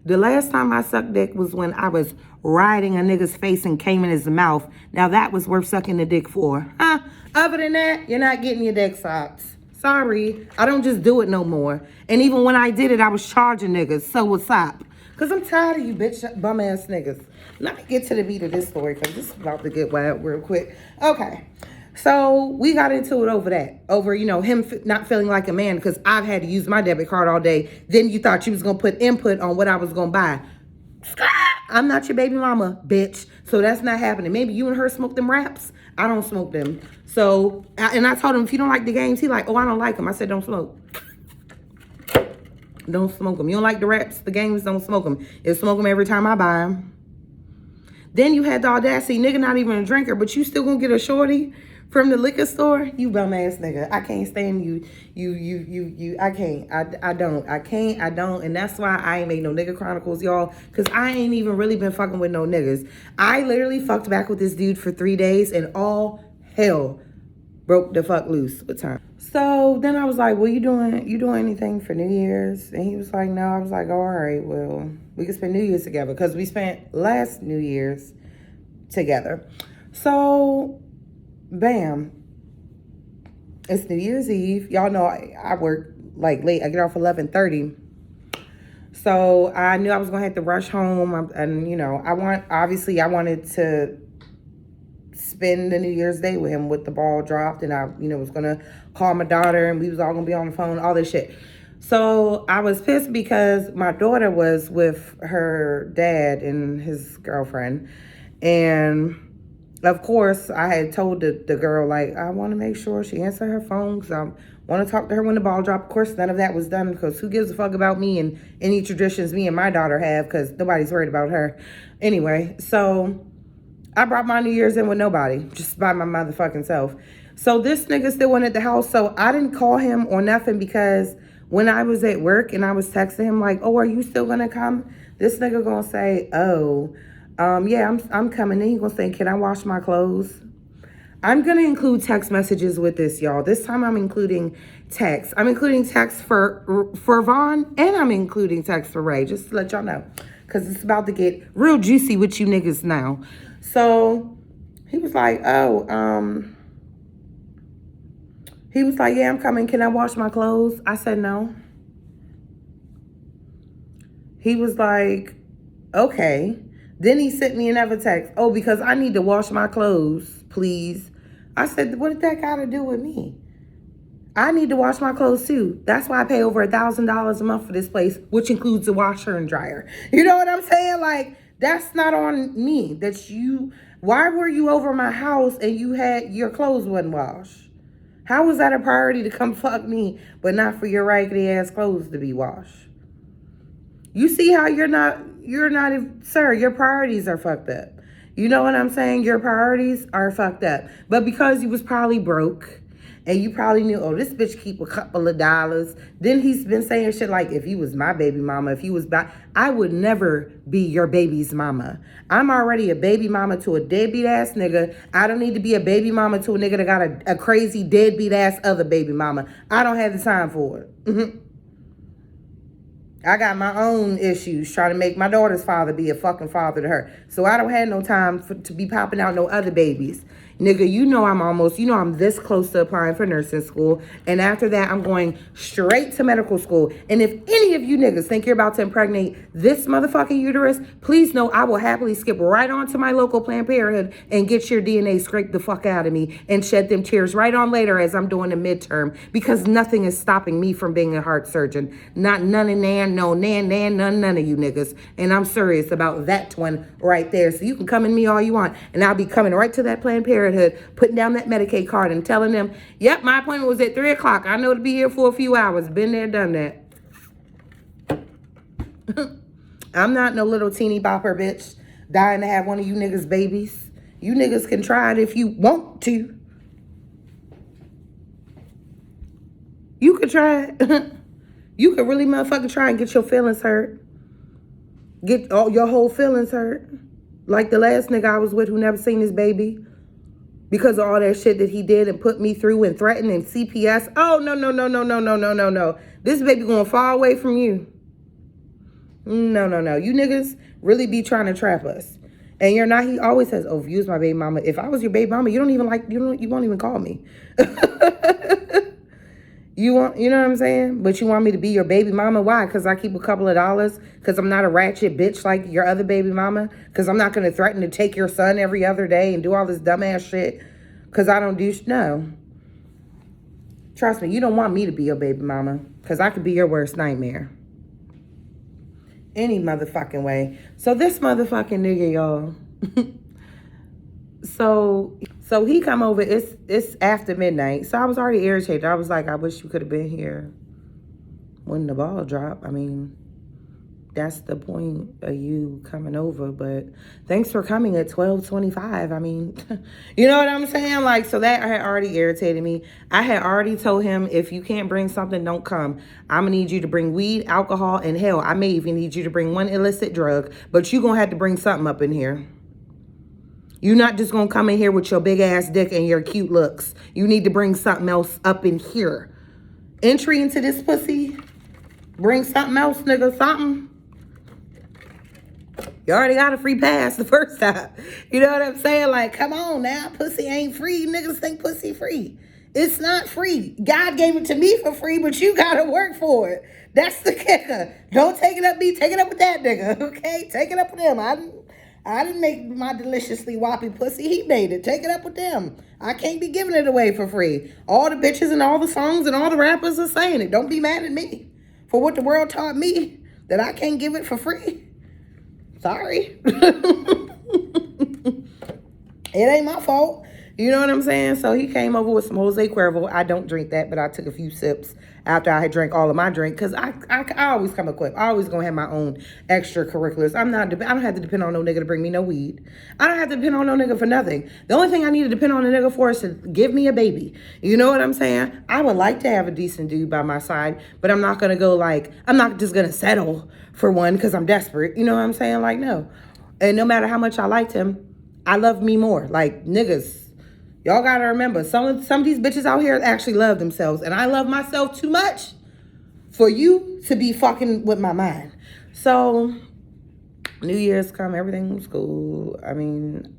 The last time I sucked dick was when I was riding a nigga's face and came in his mouth. Now that was worth sucking the dick for. Huh? Other than that, you're not getting your dick sucked. Sorry, I don't just do it no more. And even when I did it, I was charging niggas. So what's up? Because I'm tired of you bitch bum ass niggas. Let me get to the beat of this story because this is about to get wild real quick. Okay. So we got into it over that. Over, you know, him not feeling like a man because I've had to use my debit card all day. Then you thought you was going to put input on what I was going to buy. I'm not your baby mama, bitch. So that's not happening. Maybe you and her smoke them wraps. I don't smoke them. So, and I told him, if you don't like the games, he like, oh, I don't like them. I said, don't smoke. Don't smoke them. You don't like the wraps, the games, don't smoke them. You smoke them every time I buy them. Then you had the audacity, nigga not even a drinker, but you still gonna get a shorty from the liquor store? You bum ass nigga. I can't stand you. I can't. I don't. And that's why I ain't made no nigga chronicles, y'all. Because I ain't even really been fucking with no niggas. I literally fucked back with this dude for 3 days and all hell broke the fuck loose with time. So then I was like, well, you doing anything for New Year's? And he was like, no. I was like, all right, well, we can spend New Year's together. Because we spent last New Year's together. So bam, it's New Year's Eve. Y'all know I work like late. I get off 11:30. So I knew I was gonna have to rush home, and you know, I wanted to spend the New Year's Day with him with the ball dropped, and I, you know, was gonna call my daughter, and we was all gonna be on the phone, all this shit. So I was pissed because my daughter was with her dad and his girlfriend, and of course, I had told the girl, like, I want to make sure she answer her phone because I want to talk to her when the ball dropped. Of course, none of that was done because who gives a fuck about me and any traditions me and my daughter have because nobody's worried about her. Anyway, so I brought my New Year's in with nobody, just by my motherfucking self. So this nigga still went at the house, so I didn't call him or nothing because when I was at work and I was texting him like, oh, are you still going to come? This nigga going to say, oh, yeah, I'm coming. Then he gonna say, can I wash my clothes? I'm gonna include text messages with this, y'all. This time I'm including text. I'm including text for Vaughn, and I'm including text for Ray, just to let y'all know. Because it's about to get real juicy with you niggas now. So he was like, oh, he was like, yeah, I'm coming. Can I wash my clothes? I said no. He was like, okay. Then he sent me another text. Oh, because I need to wash my clothes, please. I said, what did that got to do with me? I need to wash my clothes too. That's why I pay over $1,000 a month for this place, which includes the washer and dryer. You know what I'm saying? Like, that's not on me. Why were you over my house and you had your clothes wasn't washed? How was that a priority to come fuck me, but not for your raggedy ass clothes to be washed? You see how sir, your priorities are fucked up. You know what I'm saying? Your priorities are fucked up. But because you was probably broke and you probably knew, oh, this bitch keep a couple of dollars. Then he's been saying shit like, if you was my baby mama, I would never be your baby's mama. I'm already a baby mama to a deadbeat ass nigga. I don't need to be a baby mama to a nigga that got a crazy deadbeat ass other baby mama. I don't have the time for it. I got my own issues trying to make my daughter's father be a fucking father to her. So I don't have no time to be popping out no other babies. Nigga, I'm this close to applying for nursing school. And after that, I'm going straight to medical school. And if any of you niggas think you're about to impregnate this motherfucking uterus, please know I will happily skip right on to my local Planned Parenthood and get your DNA scraped the fuck out of me and shed them tears right on later as I'm doing the midterm. Because nothing is stopping me from being a heart surgeon. Not none of none of you niggas. And I'm serious about that one right there. So you can come in me all you want. And I'll be coming right to that Planned Parenthood, putting down that Medicaid card and telling them, yep, my appointment was at 3 o'clock. I know to be here for a few hours. Been there, done that. I'm not no little teeny bopper bitch dying to have one of you niggas' babies. You niggas can try it if you want to. You could try it. You could really motherfucking try and get your feelings hurt. Get all your whole feelings hurt. Like the last nigga I was with who never seen his baby. Because of all that shit that he did and put me through and threatened and CPS. Oh, no. This baby gonna fall away from you. No. You niggas really be trying to trap us. And you're not, he always says, oh, if you was my baby mama. If I was your baby mama, you won't even call me. You know what I'm saying? But you want me to be your baby mama? Why? Because I keep a couple of dollars? Because I'm not a ratchet bitch like your other baby mama? Because I'm not going to threaten to take your son every other day and do all this dumbass shit? Because I don't do... No. Trust me, you don't want me to be your baby mama. Because I could be your worst nightmare. Any motherfucking way. So this motherfucking nigga, y'all... So he come over, it's after midnight. So I was already irritated. I was like, I wish you could have been here when the ball dropped. I mean, that's the point of you coming over. But thanks for coming at 12:25. I mean, you know what I'm saying? Like, so that had already irritated me. I had already told him, if you can't bring something, don't come. I'm going to need you to bring weed, alcohol, and hell, I may even need you to bring one illicit drug. But you're going to have to bring something up in here. You're not just going to come in here with your big ass dick and your cute looks. You need to bring something else up in here. Entry into this pussy. Bring something else, nigga. Something. You already got a free pass the first time. You know what I'm saying? Like, come on now. Pussy ain't free. Niggas think pussy free. It's not free. God gave it to me for free, but you got to work for it. That's the kicker. Don't take it up me. Take it up with that nigga. Okay? Take it up with him. I didn't make my deliciously whoppy pussy. He made it. Take it up with them. I can't be giving it away for free. All the bitches and all the songs and all the rappers are saying it. Don't be mad at me for what the world taught me, that I can't give it for free. Sorry. It ain't my fault. You know what I'm saying? So he came over with some Jose Cuervo. I don't drink that, but I took a few sips after I had drank all of my drink, because I always come equipped. I always gonna have my own extracurriculars. I don't have to depend on no nigga to bring me no weed. I don't have to depend on no nigga for nothing. The only thing I need to depend on a nigga for is to give me a baby. You know what I'm saying? I would like to have a decent dude by my side, but I'm not gonna I'm not just gonna settle for one because I'm desperate. You know what I'm saying? Like, no. And no matter how much I liked him, I love me more. Like, niggas, y'all gotta remember, some of these bitches out here actually love themselves. And I love myself too much for you to be fucking with my mind. So, New Year's come, everything was cool. I mean,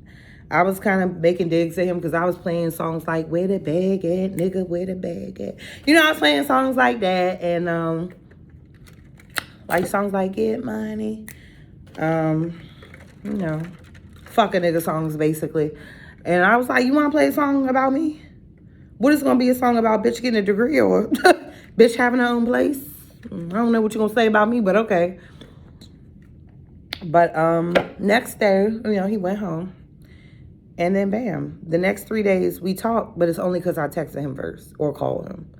I was kind of making digs at him because I was playing songs like, where the bag at, nigga, where the bag at? You know, I was playing songs like that. And, like songs like Get Money. You know, fuck a nigga songs, basically. And I was like, you want to play a song about me? What is going to be a song about bitch getting a degree or bitch having her own place? I don't know what you're going to say about me, but okay. But next day, he went home. And then bam, the next 3 days we talked, but it's only because I texted him first or called him.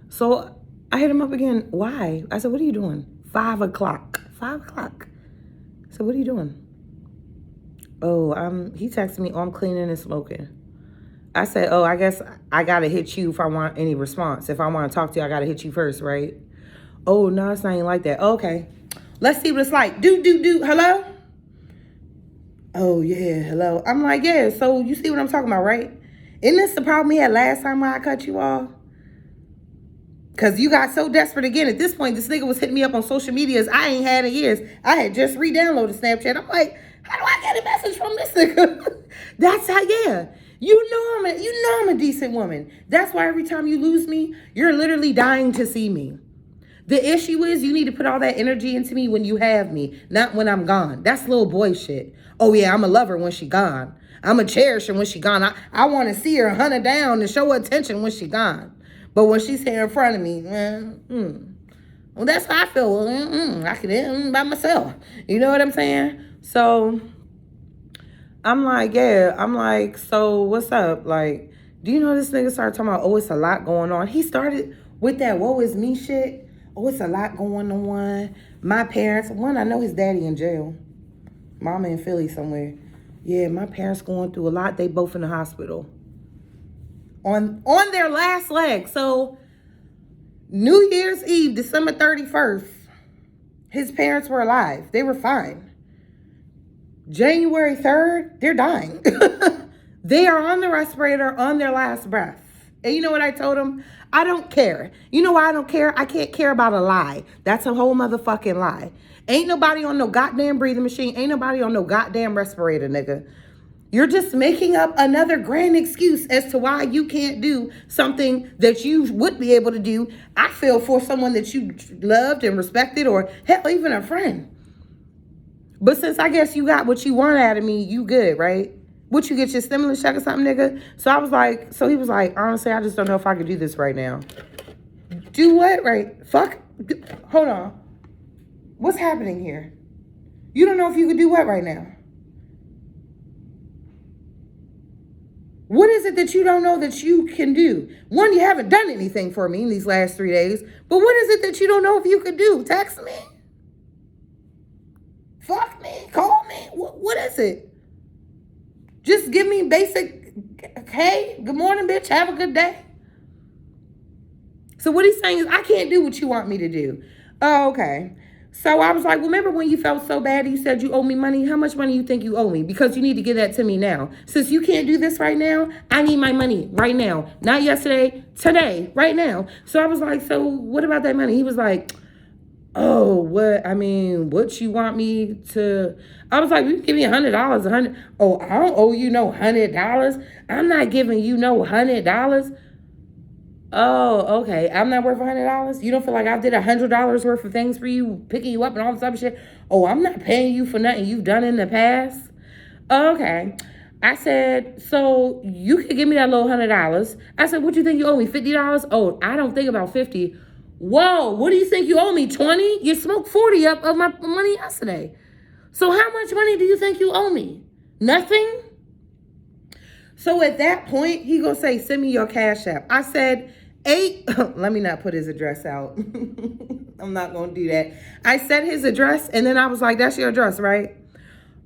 So I hit him up again. Why? I said, what are you doing? 5 o'clock. 5 o'clock. I said, what are you doing? Oh, he texted me, I'm cleaning and smoking. I said, oh, I guess I got to hit you if I want any response. If I want to talk to you, I got to hit you first, right? Oh, no, it's not even like that. Okay. Let's see what it's like. Do. Hello? Oh, yeah, hello. I'm like, yeah, so you see what I'm talking about, right? Isn't this the problem we had last time when I cut you off? Because you got so desperate again. At this point, this nigga was hitting me up on social medias I ain't had in years. I had just re-downloaded Snapchat. I'm like, how do I get a message from this nigga? That's how, yeah. You know I'm a decent woman. That's why every time you lose me, you're literally dying to see me. The issue is you need to put all that energy into me when you have me, not when I'm gone. That's little boy shit. Oh, yeah, I'm a lover when she gone. I'm a cherisher when she gone. I want to see her, hunt her down, and show her attention when she gone. But when she's here in front of me, well, that's how I feel. I can by myself. You know what I'm saying? So I'm like, yeah. I'm like, so what's up? Like, do you know this nigga started talking about, oh, it's a lot going on. He started with that woe is me shit. Oh, it's a lot going on. My parents, I know his daddy in jail. Mama in Philly somewhere. Yeah, my parents going through a lot. They both in the hospital. On their last leg. So, New Year's Eve, December 31st, his parents were alive. They were fine. January 3rd, they're dying. They are on the respirator on their last breath. And you know what I told him? I don't care. You know why I don't care? I can't care about a lie. That's a whole motherfucking lie. Ain't nobody on no goddamn breathing machine. Ain't nobody on no goddamn respirator, nigga. You're just making up another grand excuse as to why you can't do something that you would be able to do, I feel, for someone that you loved and respected, or hell, even a friend. But since I guess you got what you want out of me, you good, right? What, you get your stimulus check or something, nigga? So he was like, honestly, I just don't know if I could do this right now. Do what, right? Fuck. Hold on. What's happening here? You don't know if you could do what right now? What is it that you don't know that you can do? One, you haven't done anything for me in these last 3 days. But what is it that you don't know if you could do? Text me? Fuck me? Call me? What is it? Just give me basic, hey, good morning, bitch, have a good day. So what he's saying is, I can't do what you want me to do. Oh, okay. So I was like, well, remember when you felt so bad, you said you owe me money? How much money you think you owe me? Because you need to give that to me now. Since you can't do this right now, I need my money right now. Not yesterday, today, right now. So I was like, so what about that money? He was like, oh, what you want me to? I was like, you give me $100, Oh, I don't owe you no $100. I'm not giving you no $100. Oh, okay. I'm not worth $100. You don't feel like I did $100 worth of things for you, picking you up and all this other shit? Oh, I'm not paying you for nothing you've done in the past. Okay. I said, so you can give me that little $100. I said, what you think you owe me? $50? Oh, I don't think about 50. Whoa, what do you think you owe me? 20? You smoked 40 up of my money yesterday. So how much money do you think you owe me? Nothing? So at that point, he gonna say, send me your Cash App. I said, let me not put his address out. I'm not gonna do that. I said his address, and then I was like, that's your address, right?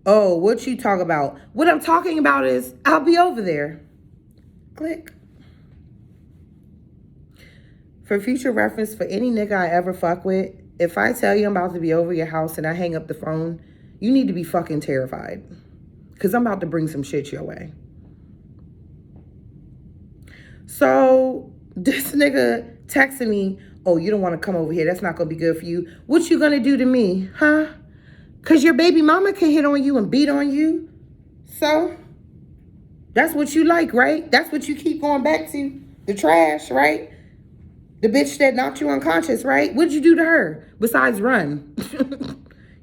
Oh, what you talk about? What I'm talking about is, I'll be over there. Click. For future reference, for any nigga I ever fuck with, if I tell you I'm about to be over your house and I hang up the phone, you need to be fucking terrified. Because I'm about to bring some shit your way. So, this nigga texting me, oh, you don't want to come over here. That's not going to be good for you. What you going to do to me, huh? Because your baby mama can hit on you and beat on you. So, that's what you like, right? That's what you keep going back to. The trash, right? The bitch that knocked you unconscious, right? What'd you do to her besides run?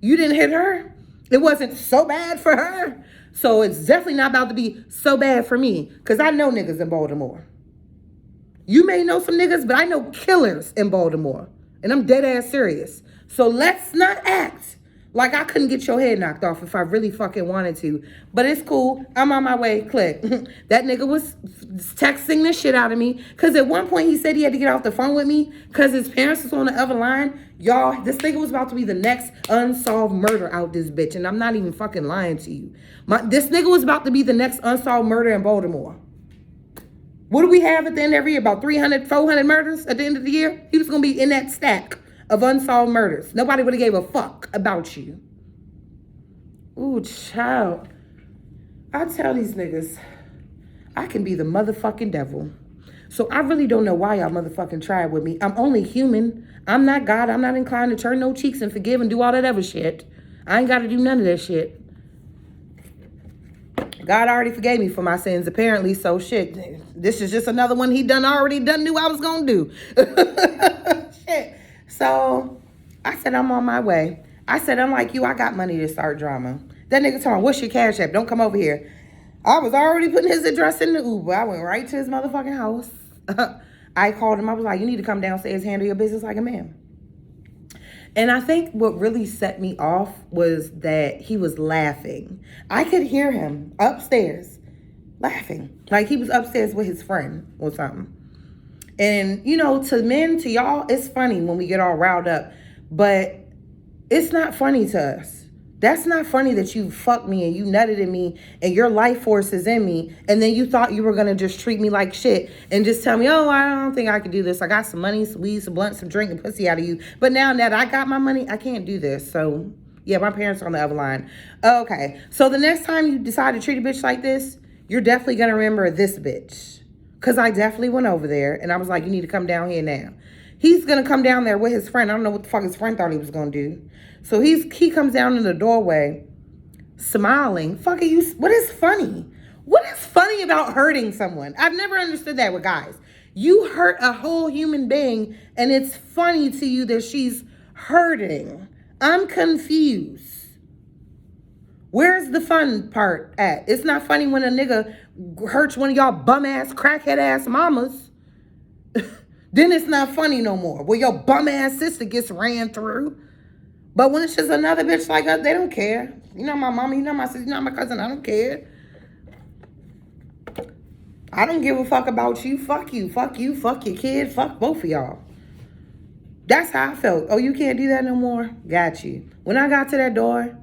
You didn't hit her? It wasn't so bad for her. So it's definitely not about to be so bad for me. Because I know niggas in Baltimore. You may know some niggas, but I know killers in Baltimore. And I'm dead ass serious. So let's not act like I couldn't get your head knocked off if I really fucking wanted to. But it's cool. I'm on my way. Click. That nigga was texting the shit out of me. Because at one point he said he had to get off the phone with me because his parents was on the other line. Y'all, this nigga was about to be the next unsolved murder out this bitch. And I'm not even fucking lying to you. This nigga was about to be the next unsolved murder in Baltimore. What do we have at the end of every year? About 300, 400 murders at the end of the year? He was going to be in that stack of unsolved murders. Nobody would have gave a fuck about you. Ooh, child. I tell these niggas, I can be the motherfucking devil. So I really don't know why y'all motherfucking tried with me. I'm only human. I'm not God. I'm not inclined to turn no cheeks and forgive and do all that other shit. I ain't got to do none of that shit. God already forgave me for my sins, apparently, so shit. This is just another one he already knew I was gonna do. Shit. So I said, I'm on my way. I said, unlike you, I got money to start drama. That nigga told me, what's your cash app? Don't come over here. I was already putting his address in the Uber. I went right to his motherfucking house. I called him. I was like, you need to come downstairs, handle your business like a man. And I think what really set me off was that he was laughing. I could hear him upstairs laughing. Like he was upstairs with his friend or something. And, you know, to men, to y'all, it's funny when we get all riled up. But it's not funny to us. That's not funny that you fucked me and you nutted in me and your life force is in me. And then you thought you were going to just treat me like shit and just tell me, oh, I don't think I could do this. I got some money, some weed, some blunt, some drink and pussy out of you. But now that I got my money, I can't do this. So, yeah, my parents are on the other line. Okay. So the next time you decide to treat a bitch like this, you're definitely going to remember this bitch. Because I definitely went over there and I was like, you need to come down here now. He's going to come down there with his friend. I don't know what the fuck his friend thought he was going to do. So he comes down in the doorway, smiling. Fuck you. What is funny? What is funny about hurting someone? I've never understood that with guys. You hurt a whole human being, and it's funny to you that she's hurting. I'm confused. Where's the fun part at? It's not funny when a nigga hurts one of y'all bum-ass, crackhead-ass mamas. Then it's not funny no more. Where your bum-ass sister gets ran through. But when it's just another bitch like us, they don't care. You know my mama, you know my sister, you know my cousin, I don't care. I don't give a fuck about you. Fuck you, fuck you, fuck your kid, fuck both of y'all. That's how I felt. Oh, you can't do that no more? Got you. When I got to that door,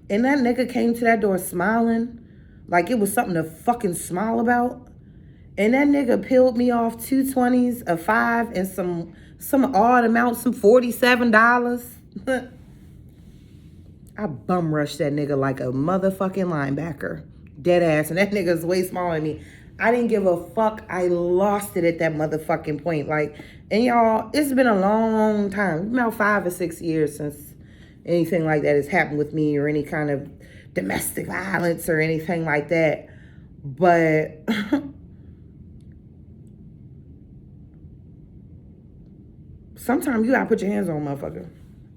and that nigga came to that door smiling, like it was something to fucking smile about, and that nigga peeled me off 2 20s, a 5, and some odd amount, some $47. I bum rushed that nigga like a motherfucking linebacker. Dead ass. And that nigga's way smaller than me. I didn't give a fuck. I lost it at that motherfucking point. Like, and y'all, it's been a long time. About 5 or 6 years since anything like that has happened with me or any kind of domestic violence or anything like that. But sometimes you gotta put your hands on a motherfucker.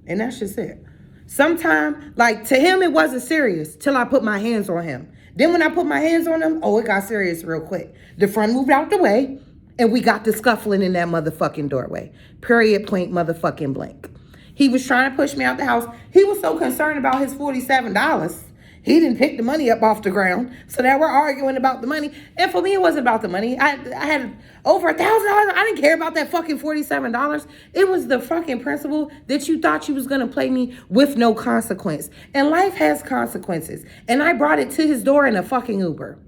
And that's just it. Sometimes, like, to him, it wasn't serious till I put my hands on him. Then when I put my hands on him, oh, it got serious real quick. The friend moved out the way, and we got to scuffling in that motherfucking doorway. Period, point, motherfucking blank. He was trying to push me out the house. He was so concerned about his $47. He didn't pick the money up off the ground. So now we're arguing about the money. And for me, it wasn't about the money. I had over $1,000. I didn't care about that fucking $47. It was the fucking principle that you thought you was going to play me with no consequence. And life has consequences. And I brought it to his door in a fucking Uber.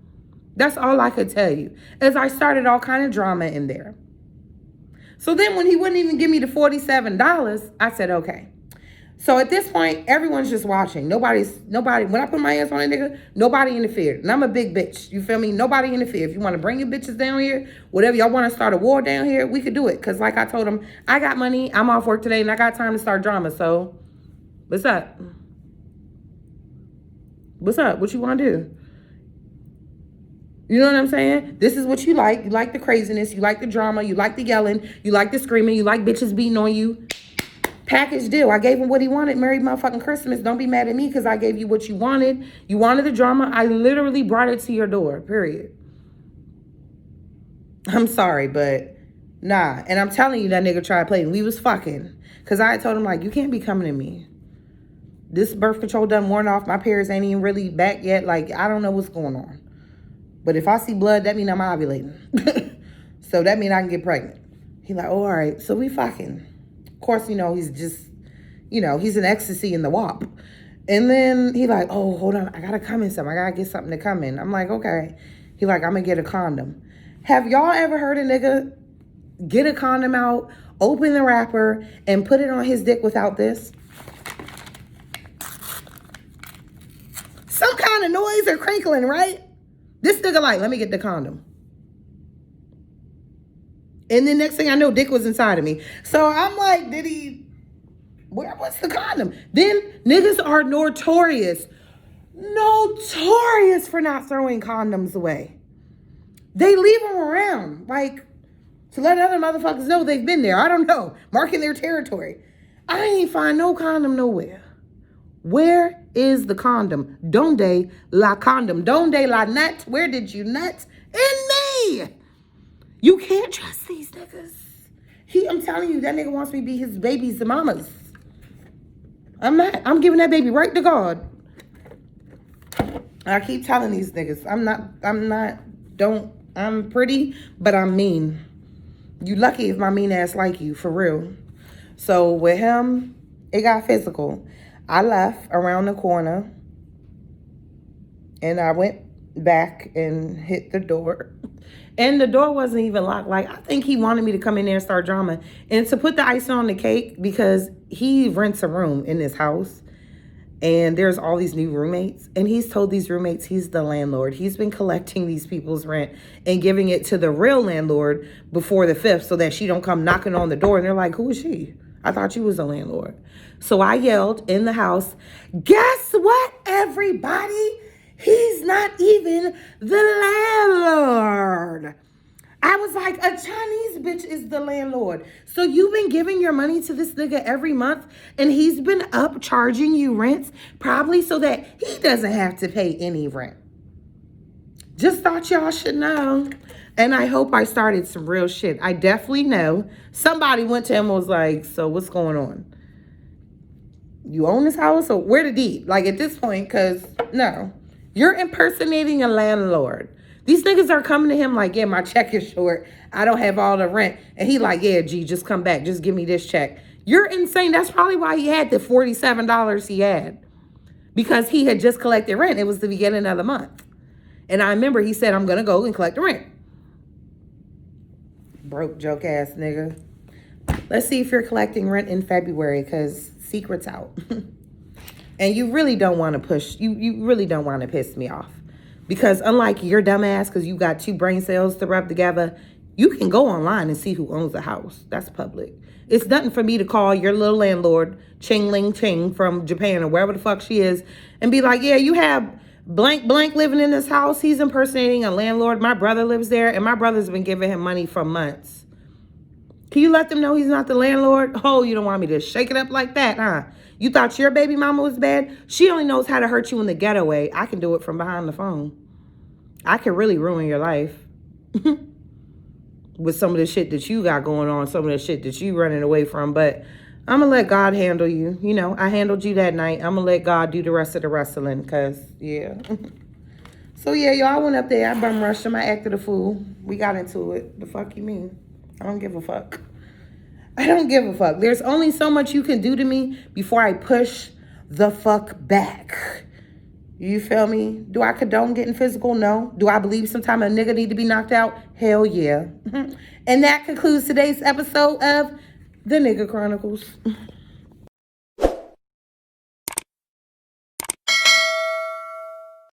That's all I could tell you. As I started all kind of drama in there. So then when he wouldn't even give me the $47, I said, okay. So at this point, everyone's just watching. Nobody, when I put my hands on a nigga, nobody interfered. And I'm a big bitch. You feel me? Nobody interfered. If you want to bring your bitches down here, whatever y'all want to start a war down here, we could do it. Because like I told him, I got money, I'm off work today, and I got time to start drama. So, what's up? What's up? What you want to do? You know what I'm saying? This is what you like. You like the craziness. You like the drama. You like the yelling. You like the screaming. You like bitches beating on you. Package deal. I gave him what he wanted. Merry motherfucking Christmas. Don't be mad at me because I gave you what you wanted. You wanted the drama. I literally brought it to your door. Period. I'm sorry, but nah. And I'm telling you, that nigga tried playing. We was fucking. Because I told him, like, you can't be coming to me. This birth control done worn off. My periods ain't even really back yet. Like, I don't know what's going on. But if I see blood, that mean I'm ovulating. So that mean I can get pregnant. He like, oh, all right. So we fucking. Of course, he's just, he's in ecstasy in the WAP. And then he like, oh, hold on. I got to come in something. I got to get something to come in. I'm like, okay. He like, I'm going to get a condom. Have y'all ever heard a nigga get a condom out, open the wrapper, and put it on his dick without this? Some kind of noise or crinkling, right? This nigga like, let me get the condom. And then next thing I know, dick was inside of me. So I'm like, where was the condom? Then niggas are notorious for not throwing condoms away. They leave them around, like, to let other motherfuckers know they've been there. I don't know, marking their territory. I ain't find no condom nowhere. Where is the condom? Donde la condom? Donde la nut? Where did you nut? In me! You can't trust these niggas. I'm telling you, that nigga wants me to be his baby's mama's. I'm not. I'm giving that baby right to God. I keep telling these niggas, I'm pretty, but I'm mean. You lucky if my mean ass like you, for real. So with him, it got physical. I left around the corner and I went back and hit the door. And the door wasn't even locked. Like, I think he wanted me to come in there and start drama. And to put the icing on the cake, because he rents a room in this house. And there's all these new roommates. And he's told these roommates he's the landlord. He's been collecting these people's rent and giving it to the real landlord before the 5th so that she don't come knocking on the door. And they're like, who is she? I thought you was the landlord. So I yelled in the house, guess what, everybody? He's not even the landlord. I was like, a Chinese bitch is the landlord. So you've been giving your money to this nigga every month and he's been up charging you rents, probably so that he doesn't have to pay any rent. Just thought y'all should know. And I hope I started some real shit. I definitely know. Somebody went to him and was like, so what's going on? You own this house? Or where the deed? Like at this point, because no. You're impersonating a landlord. These niggas are coming to him like, yeah, my check is short. I don't have all the rent. And he like, yeah, G, just come back. Just give me this check. You're insane. That's probably why he had the $47 he had. Because he had just collected rent. It was the beginning of the month. And I remember he said, I'm going to go and collect the rent. Broke joke ass nigga. Let's see if you're collecting rent in February because secret's out. And you really don't want to push. You really don't want to piss me off. Because unlike your dumb ass, because you got 2 brain cells to rub together, you can go online and see who owns the house. That's public. It's nothing for me to call your little landlord, Ching Ling Ching from Japan or wherever the fuck she is, and be like, yeah, you have blank blank living in this house. He's impersonating a landlord. My brother lives there, and my brother's been giving him money for months. Can you let them know he's not the landlord? Oh, you don't want me to shake it up like that, huh? You thought your baby mama was bad? She only knows how to hurt you in the getaway. I can do it from behind the phone. I can really ruin your life. With some of the shit that you got going on, some of the shit that you running away from. But I'm going to let God handle you. You know, I handled you that night. I'm going to let God do the rest of the wrestling because, yeah. So, yeah, y'all, I went up there. I bum rushed him. I acted a fool. We got into it. The fuck you mean? I don't give a fuck. I don't give a fuck. There's only so much you can do to me before I push the fuck back. You feel me? Do I condone getting physical? No. Do I believe sometime a nigga need to be knocked out? Hell yeah. And that concludes today's episode of The Nigga Chronicles.